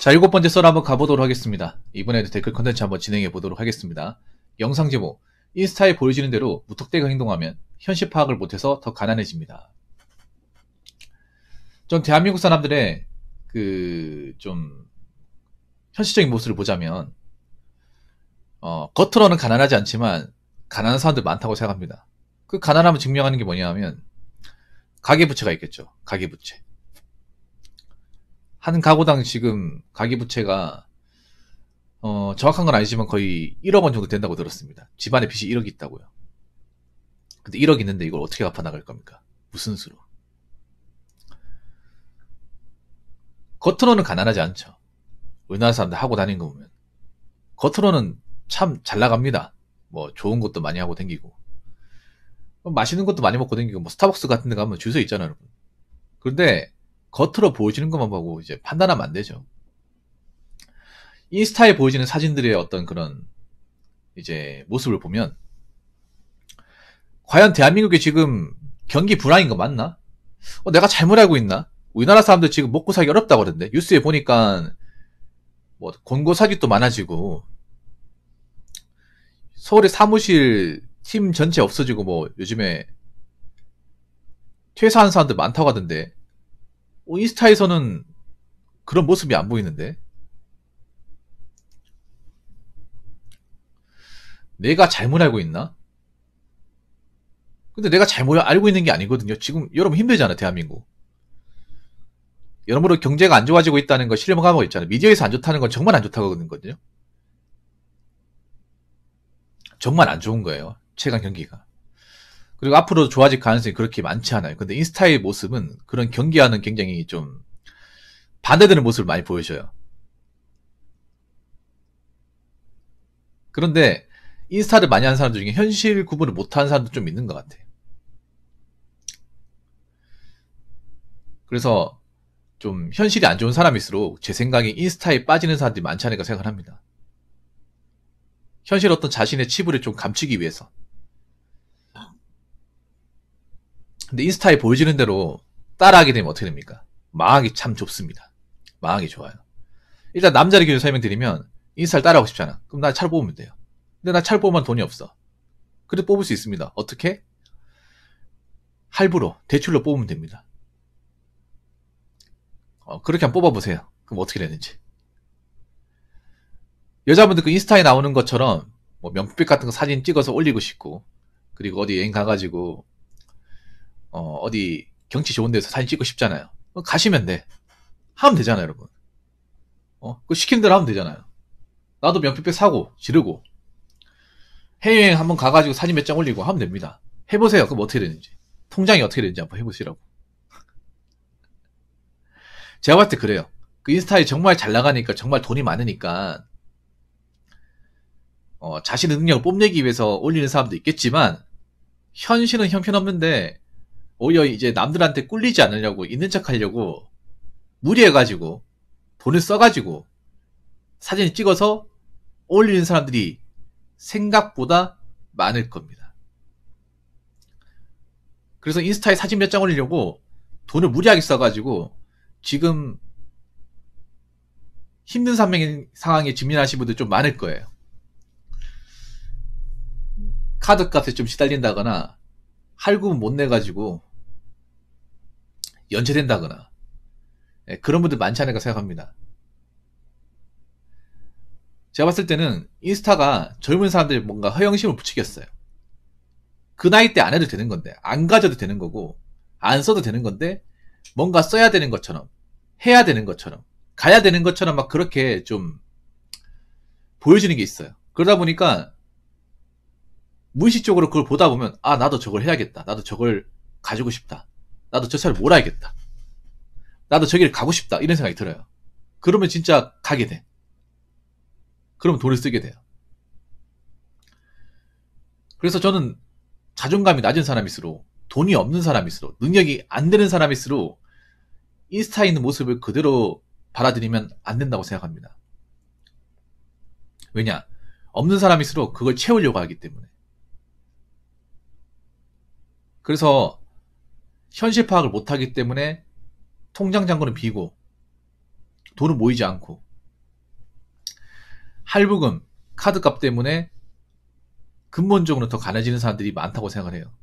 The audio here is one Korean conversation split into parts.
자, 7번째 썰 한번 가보도록 하겠습니다. 이번에도 댓글 컨텐츠 한번 진행해 보도록 하겠습니다. 영상 제목, 인스타에 보여지는 대로 무턱대고 행동하면 현실 파악을 못해서 더 가난해집니다. 전 대한민국 사람들의 좀 현실적인 모습을 보자면 겉으로는 가난하지 않지만 가난한 사람들 많다고 생각합니다. 그 가난함을 증명하는 게 뭐냐면 가계부채가 있겠죠. 가계부채. 한 가구당 지금 가계부채가 정확한 건 아니지만 거의 1억 원 정도 된다고 들었습니다. 집안에 빚이 1억이 있다고요. 근데 1억 있는데 이걸 어떻게 갚아 나갈 겁니까? 무슨 수로? 겉으로는 가난하지 않죠. 우리나라 사람들 하고 다니는 거 보면 겉으로는 참 잘 나갑니다. 뭐 좋은 것도 많이 하고 다니고 맛있는 것도 많이 먹고 다니고 뭐 스타벅스 같은 데 가면 줄 서 있잖아요, 여러분. 그런데 겉으로 보여지는 것만 보고 이제 판단하면 안 되죠. 인스타에 보여지는 사진들의 어떤 그런 이제 모습을 보면 과연 대한민국이 지금 경기 불황인 거 맞나? 내가 잘못 알고 있나? 우리나라 사람들 지금 먹고 살기 어렵다고 그러는데 뉴스에 보니까 뭐 권고사직도 많아지고 서울의 사무실 팀 전체 없어지고 뭐 요즘에 퇴사하는 사람들 많다고 하던데 인스타에서는 그런 모습이 안 보이는데 내가 잘못 알고 있나? 근데 내가 잘못 알고 있는 게 아니거든요. 지금 여러분 힘들잖아, 대한민국. 여러모로 경제가 안 좋아지고 있다는 거 실감하고 있잖아요. 미디어에서 안 좋다는 건 정말 안 좋다고 하거든요. 정말 안 좋은 거예요. 최근 경기가. 그리고 앞으로 좋아질 가능성이 그렇게 많지 않아요. 근데 인스타의 모습은 그런 경기와는 굉장히 좀 반대되는 모습을 많이 보여줘요. 그런데 인스타를 많이 하는 사람들 중에 현실 구분을 못하는 사람도 좀 있는 것 같아. 그래서 좀 현실이 안 좋은 사람일수록 제 생각에 인스타에 빠지는 사람들이 많지 않을까 생각을 합니다. 현실 어떤 자신의 치부를 좀 감추기 위해서. 근데 인스타에 보여지는 대로 따라하게 되면 어떻게 됩니까? 망하기 참 좁습니다. 망하기 좋아요. 일단 남자를 기준으로 설명드리면 인스타를 따라하고 싶잖아. 그럼 나 차를 뽑으면 돼요. 근데 나 차를 뽑으면 돈이 없어. 그래도 뽑을 수 있습니다. 어떻게? 할부로, 대출로 뽑으면 됩니다. 그렇게 한번 뽑아보세요. 그럼 어떻게 되는지. 여자분들 그 인스타에 나오는 것처럼 뭐 명품백 같은 거 사진 찍어서 올리고 싶고 그리고 어디 여행 가가지고 어디 경치 좋은 데서 사진 찍고 싶잖아요. 가시면 돼. 하면 되잖아요, 여러분. 그 시키는 대로 하면 되잖아요. 나도 명품백 사고 지르고 해외여행 한번 가가지고 사진 몇 장 올리고 하면 됩니다. 해보세요. 그럼 어떻게 되는지. 통장이 어떻게 되는지 한번 해보시라고. 제가 봤을 때 그래요. 그 인스타에 정말 잘 나가니까 정말 돈이 많으니까 자신의 능력을 뽐내기 위해서 올리는 사람도 있겠지만 현실은 형편없는데 오히려 이제 남들한테 꿀리지 않으려고 있는 척 하려고 무리해가지고 돈을 써가지고 사진을 찍어서 올리는 사람들이 생각보다 많을 겁니다. 그래서 인스타에 사진 몇 장 올리려고 돈을 무리하게 써가지고 지금 힘든 상황에 직면하신 분들 좀 많을 거예요. 카드값에 좀 시달린다거나 할부는 못 내가지고 연체된다거나 그런 분들 많지 않을까 생각합니다. 제가 봤을 때는 인스타가 젊은 사람들이 뭔가 허영심을 부추겼어요. 그 나이 때 안 해도 되는 건데 안 가져도 되는 거고 안 써도 되는 건데 뭔가 써야 되는 것처럼 해야 되는 것처럼 가야 되는 것처럼 막 그렇게 좀 보여지는 게 있어요. 그러다 보니까 무의식적으로 그걸 보다 보면 나도 저걸 해야겠다. 나도 저걸 가지고 싶다. 나도 저 차를 몰아야겠다. 나도 저기를 가고 싶다. 이런 생각이 들어요. 그러면 진짜 가게 돼. 그러면 돈을 쓰게 돼요. 그래서 저는 자존감이 낮은 사람일수록 돈이 없는 사람일수록 능력이 안 되는 사람일수록 인스타에 있는 모습을 그대로 받아들이면 안 된다고 생각합니다. 왜냐? 없는 사람일수록 그걸 채우려고 하기 때문에. 그래서 현실 파악을 못하기 때문에 통장 잔고는 비고 돈은 모이지 않고 할부금, 카드값 때문에 근본적으로 더 가난해지는 사람들이 많다고 생각을 해요.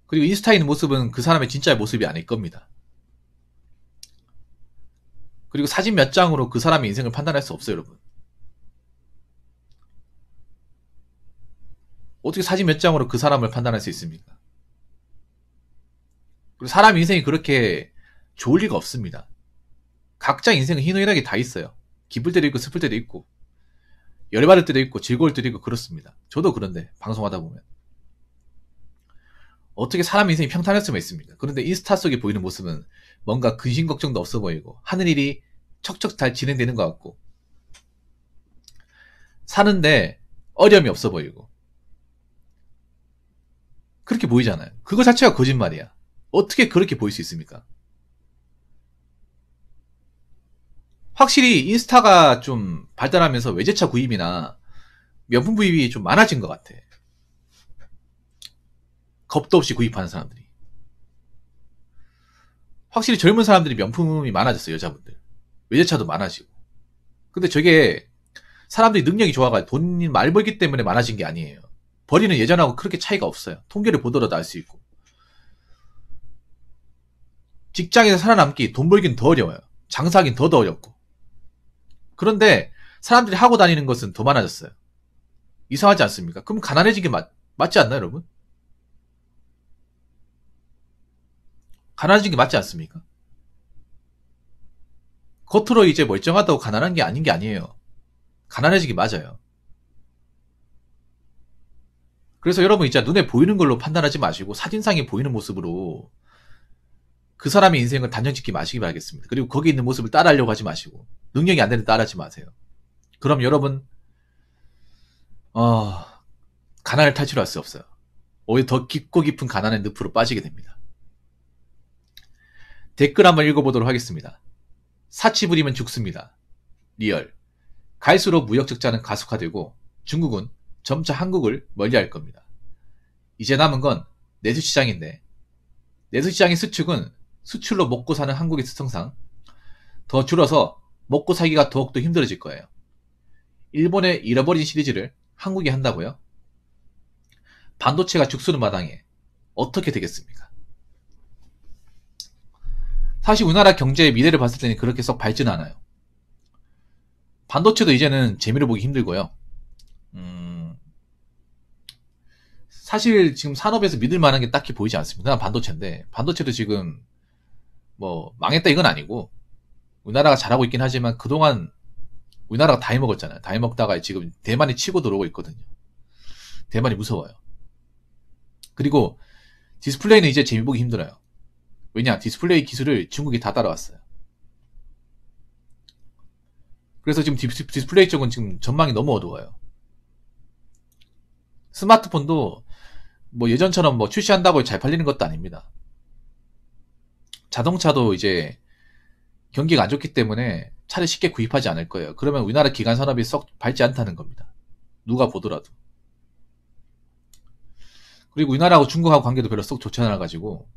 그리고 인스타에 있는 모습은 그 사람의 진짜의 모습이 아닐 겁니다. 그리고 사진 몇 장으로 그 사람의 인생을 판단할 수 없어요, 여러분. 어떻게 사진 몇 장으로 그 사람을 판단할 수 있습니까? 그리고 사람 인생이 그렇게 좋을 리가 없습니다. 각자 인생은 희노애락이 다 있어요. 기쁠 때도 있고 슬플 때도 있고 열받을 때도 있고 즐거울 때도 있고 그렇습니다. 저도 그런데 방송하다 보면 어떻게 사람 인생이 평탄할 수가 있습니까? 그런데 인스타 속에 보이는 모습은 뭔가 근심 걱정도 없어 보이고 하는 일이 척척 잘 진행되는 것 같고 사는데 어려움이 없어 보이고 그렇게 보이잖아요. 그거 자체가 거짓말이야. 어떻게 그렇게 보일 수 있습니까? 확실히 인스타가 좀 발달하면서 외제차 구입이나 명품 구입이 좀 많아진 것 같아. 겁도 없이 구입하는 사람들이. 확실히 젊은 사람들이 명품이 많아졌어요, 여자분들. 외제차도 많아지고. 근데 저게 사람들이 능력이 좋아가지고 돈이 많이 벌기 때문에 많아진 게 아니에요. 벌이는 예전하고 그렇게 차이가 없어요. 통계를 보더라도 알 수 있고. 직장에서 살아남기, 돈 벌기는 더 어려워요. 장사하긴 더 어렵고. 그런데 사람들이 하고 다니는 것은 더 많아졌어요. 이상하지 않습니까? 그럼 가난해진 게 맞지 않나요, 여러분? 가난해진 게 맞지 않습니까? 겉으로 이제 멀쩡하다고 가난한 게 아닌 게 아니에요. 가난해지기 맞아요. 그래서 여러분 진짜 눈에 보이는 걸로 판단하지 마시고 사진상에 보이는 모습으로 그 사람의 인생을 단정짓기 마시기 바라겠습니다. 그리고 거기 있는 모습을 따라하려고 하지 마시고 능력이 안 되는데 따라하지 마세요. 그럼 여러분 가난을 탈출할 수 없어요. 오히려 더 깊고 깊은 가난의 늪으로 빠지게 됩니다. 댓글 한번 읽어보도록 하겠습니다. 사치 부리면 죽습니다. 리얼. 갈수록 무역 적자는 가속화되고 중국은 점차 한국을 멀리할 겁니다. 이제 남은 건 내수시장인데 내수시장의 수축은 수출로 먹고 사는 한국의 특성상 더 줄어서 먹고 살기가 더욱더 힘들어질 거예요. 일본의 잃어버린 시리즈를 한국이 한다고요? 반도체가 죽쓰는 마당에 어떻게 되겠습니까? 사실 우리나라 경제의 미래를 봤을 때는 그렇게 썩 밝지는 않아요. 반도체도 이제는 재미를 보기 힘들고요. 사실 지금 산업에서 믿을 만한 게 딱히 보이지 않습니다. 그냥 반도체인데 반도체도 지금 뭐 망했다 이건 아니고 우리나라가 잘하고 있긴 하지만 그동안 우리나라가 다 해먹었잖아요. 다 해먹다가 지금 대만이 치고 들어오고 있거든요. 대만이 무서워요. 그리고 디스플레이는 이제 재미 보기 힘들어요. 왜냐? 디스플레이 기술을 중국이 다 따라왔어요. 그래서 지금 디스플레이 쪽은 지금 전망이 너무 어두워요. 스마트폰도 뭐 예전처럼 뭐 출시한다고 잘 팔리는 것도 아닙니다. 자동차도 이제 경기가 안 좋기 때문에 차를 쉽게 구입하지 않을 거예요. 그러면 우리나라 기관 산업이 썩 밝지 않다는 겁니다. 누가 보더라도. 그리고 우리나라하고 중국하고 관계도 별로 썩 좋지 않아가지고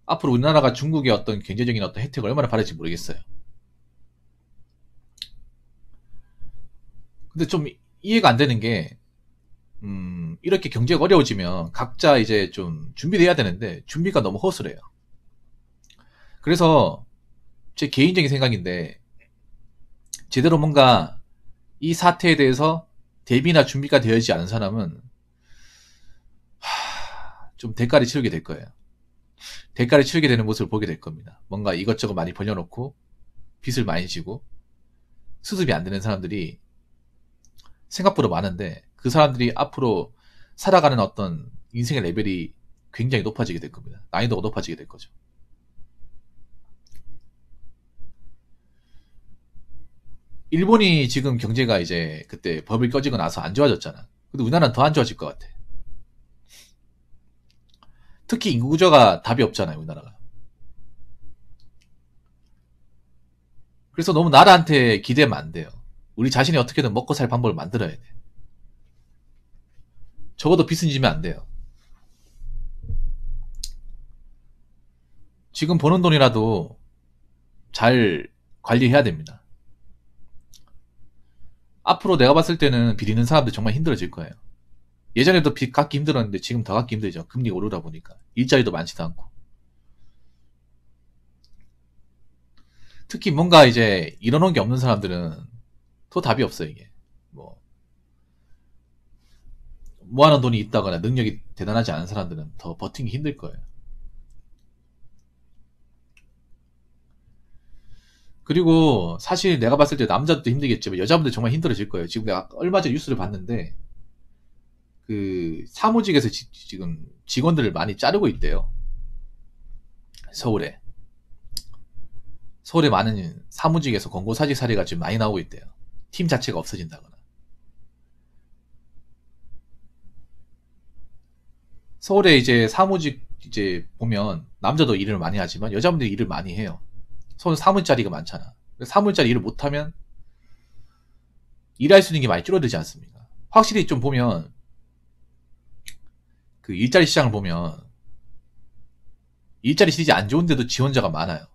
앞으로 우리나라가 중국의 어떤 경제적인 어떤 혜택을 얼마나 받을지 모르겠어요. 근데 좀 이해가 안 되는 게 이렇게 경제가 어려워지면 각자 이제 좀 준비돼야 되는데 준비가 너무 허술해요. 그래서 제 개인적인 생각인데 제대로 뭔가 이 사태에 대해서 대비나 준비가 되어지지 않은 사람은 좀 대가를 치르게 될 거예요. 대가를 치르게 되는 모습을 보게 될 겁니다. 뭔가 이것저것 많이 벌려놓고 빚을 많이 지고 수습이 안 되는 사람들이 생각보다 많은데 그 사람들이 앞으로 살아가는 어떤 인생의 레벨이 굉장히 높아지게 될 겁니다. 난이도가 높아지게 될 거죠. 일본이 지금 경제가 이제 그때 법을 꺼지고 나서 안 좋아졌잖아. 근데 우리나라는 더 안 좋아질 것 같아. 특히 인구 구조가 답이 없잖아요, 우리나라가. 그래서 너무 나라한테 기대면 안 돼요. 우리 자신이 어떻게든 먹고 살 방법을 만들어야 돼. 적어도 빚은 지면 안 돼요. 지금 버는 돈이라도 잘 관리해야 됩니다. 앞으로 내가 봤을 때는 빚 있는 사람들 정말 힘들어질 거예요. 예전에도 빚 갚기 힘들었는데 지금 더 갚기 힘들죠. 금리가 오르다 보니까. 일자리도 많지도 않고. 특히 뭔가 이제 이뤄놓은 게 없는 사람들은 더 답이 없어요, 이게. 뭐, 모아놓은 돈이 있다거나 능력이 대단하지 않은 사람들은 더 버티기 힘들 거예요. 그리고 사실 내가 봤을 때 남자도 힘들겠지만 여자분들 정말 힘들어질 거예요. 지금 내가 얼마 전에 뉴스를 봤는데 그 사무직에서 지금 직원들을 많이 자르고 있대요. 서울에. 서울에 많은 사무직에서 권고사직 사례가 지금 많이 나오고 있대요. 팀 자체가 없어진다거나. 서울에 이제 사무직 이제 보면 남자도 일을 많이 하지만 여자분들이 일을 많이 해요. 서울 사무자리가 많잖아. 사무자리 일을 못하면 일할 수 있는 게 많이 줄어들지 않습니까? 확실히 좀 보면 그 일자리 시장을 보면 일자리 시리즈 안 좋은데도 지원자가 많아요.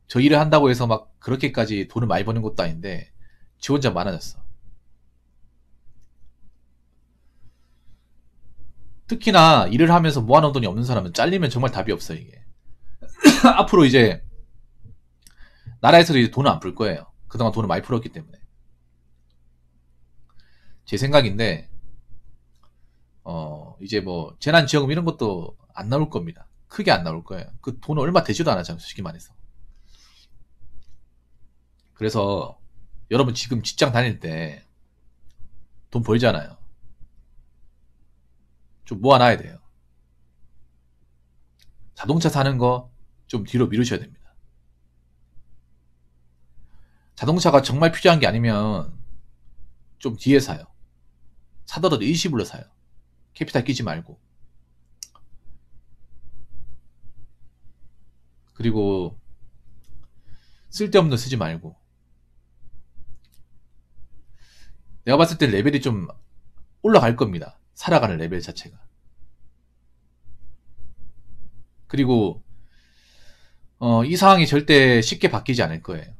저 일을 한다고 해서 막 그렇게까지 돈을 많이 버는 것도 아닌데 지원자 많아졌어. 특히나 일을 하면서 모아놓은 돈이 없는 사람은 잘리면 정말 답이 없어요, 이게. 앞으로 이제 나라에서도 이제 돈을 안 풀 거예요. 그동안 돈을 많이 풀었기 때문에. 제 생각인데 이제 뭐 재난지원금 이런 것도 안 나올 겁니다. 크게 안 나올 거예요. 그 돈 얼마 되지도 않았잖아요, 솔직히 말해서. 그래서 여러분 지금 직장 다닐 때 돈 벌잖아요. 좀 모아놔야 돼요. 자동차 사는 거 좀 뒤로 미루셔야 됩니다. 자동차가 정말 필요한 게 아니면 좀 뒤에 사요. 사더라도 일시불로 사요. 캐피탈 끼지 말고. 그리고 쓸데없는 거 쓰지 말고. 내가 봤을 때 레벨이 좀 올라갈 겁니다. 살아가는 레벨 자체가. 그리고 이 상황이 절대 쉽게 바뀌지 않을 거예요.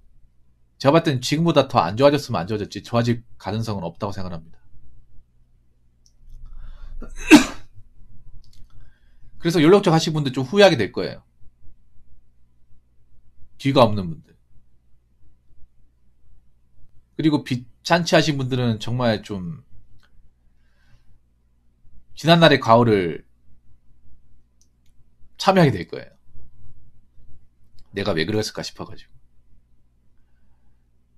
제가 봤을 땐 지금보다 더 안 좋아졌으면 안 좋아졌지 좋아질 가능성은 없다고 생각합니다. 그래서 연락처 하신 분들 좀 후회하게 될 거예요. 뒤가 없는 분들. 그리고 빚잔치 하신 분들은 정말 좀 지난날의 과오를 참여하게 될 거예요. 내가 왜 그랬을까 싶어가지고.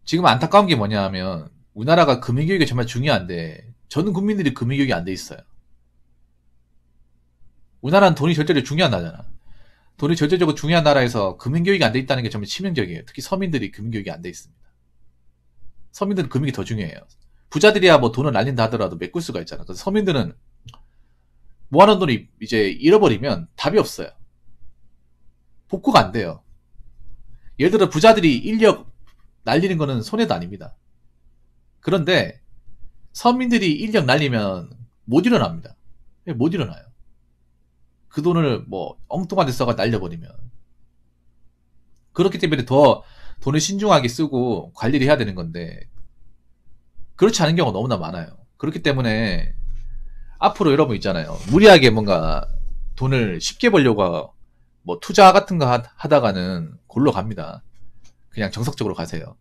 지금 안타까운 게 뭐냐 하면 우리나라가 금융교육이 정말 중요한데 전 국민들이 금융교육이 안 돼 있어요. 우리나라는 돈이 절대로 중요한 나라잖아. 돈이 절대적으로 중요한 나라에서 금융교육이 안 돼 있다는 게 정말 치명적이에요. 특히 서민들이 금융교육이 안 돼 있습니다. 서민들은 금융이 더 중요해요. 부자들이야 뭐 돈을 날린다 하더라도 메꿀 수가 있잖아. 그래서 서민들은 모아놓은 돈이 이제 잃어버리면 답이 없어요. 복구가 안 돼요. 예를 들어 부자들이 인력 날리는 거는 손해도 아닙니다. 그런데 서민들이 인력 날리면 못 일어납니다. 못 일어나요. 그 돈을 뭐 엉뚱한 데 써가 날려버리면. 그렇기 때문에 더 돈을 신중하게 쓰고 관리를 해야 되는 건데 그렇지 않은 경우가 너무나 많아요. 그렇기 때문에 앞으로 여러분 있잖아요. 무리하게 뭔가 돈을 쉽게 벌려고 뭐 투자 같은 거 하다가는 골로 갑니다. 그냥 정석적으로 가세요.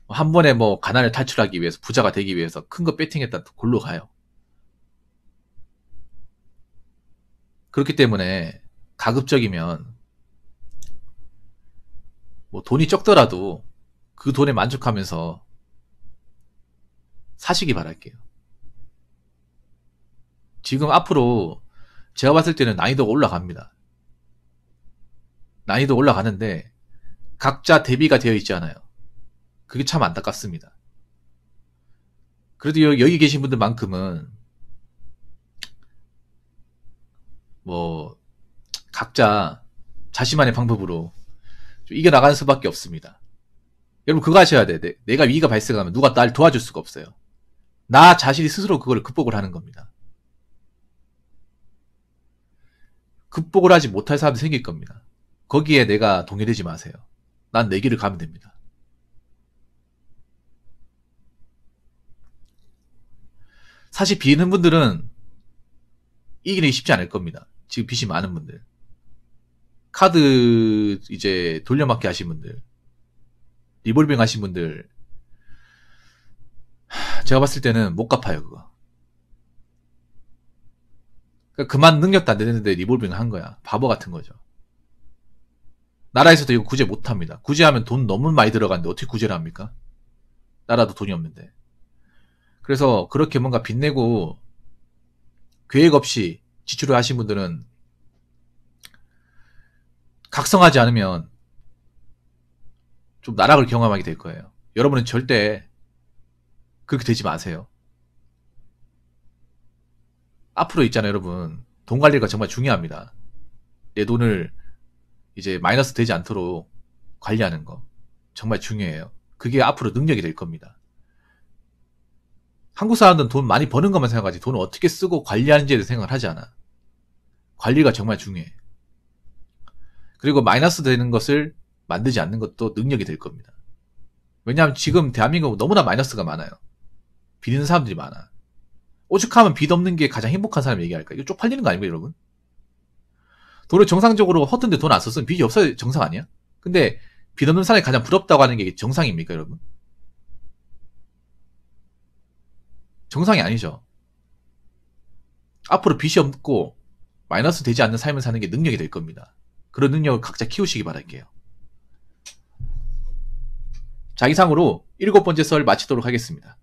한 번에 뭐 가난을 탈출하기 위해서 부자가 되기 위해서 큰 거 배팅했다 골로 가요. 그렇기 때문에 가급적이면 뭐 돈이 적더라도 그 돈에 만족하면서 사시기 바랄게요. 지금 앞으로 제가 봤을 때는 난이도가 올라갑니다. 난이도 올라가는데 각자 대비가 되어 있지 않아요. 그게 참 안타깝습니다. 그래도 여기 계신 분들만큼은 뭐 각자 자신만의 방법으로 좀 이겨나가는 수밖에 없습니다. 여러분 그거 하셔야 돼. 내가 위기가 발생하면 누가 날 도와줄 수가 없어요. 나 자신이 스스로 그걸 극복을 하는 겁니다. 극복을 하지 못할 사람이 생길 겁니다. 거기에 내가 동요되지 마세요. 난 내 길을 가면 됩니다. 사실 비는 분들은 이기기 쉽지 않을 겁니다. 지금 빚이 많은 분들. 카드 이제 돌려막기 하신 분들. 리볼빙 하신 분들. 제가 봤을 때는 못 갚아요, 그거. 그러니까 그만 능력도 안 되는데 리볼빙을 한 거야. 바보 같은 거죠. 나라에서도 이거 구제 못 합니다. 구제하면 돈 너무 많이 들어가는데 어떻게 구제를 합니까? 나라도 돈이 없는데. 그래서 그렇게 뭔가 빚내고 계획 없이 지출을 하신 분들은 각성하지 않으면 좀 나락을 경험하게 될 거예요. 여러분은 절대 그렇게 되지 마세요. 앞으로 있잖아요, 여러분. 돈 관리가 정말 중요합니다. 내 돈을 이제 마이너스 되지 않도록 관리하는 거. 정말 중요해요. 그게 앞으로 능력이 될 겁니다. 한국 사람들은 돈 많이 버는 것만 생각하지 돈을 어떻게 쓰고 관리하는지에 대해서 생각을 하지 않아. 관리가 정말 중요해. 그리고 마이너스 되는 것을 만들지 않는 것도 능력이 될 겁니다. 왜냐하면 지금 대한민국 너무나 마이너스가 많아요. 빚는 사람들이 많아. 오죽하면 빚 없는 게 가장 행복한 사람 얘기할까? 이거 쪽팔리는 거 아닙니까, 여러분? 돈을 정상적으로 헛던데 돈 안 썼으면 빚이 없어야 정상 아니야? 근데 빚 없는 사람이 가장 부럽다고 하는 게 정상입니까, 여러분? 정상이 아니죠. 앞으로 빚이 없고 마이너스 되지 않는 삶을 사는 게 능력이 될 겁니다. 그런 능력을 각자 키우시기 바랄게요. 자, 이상으로 7번째 썰 마치도록 하겠습니다.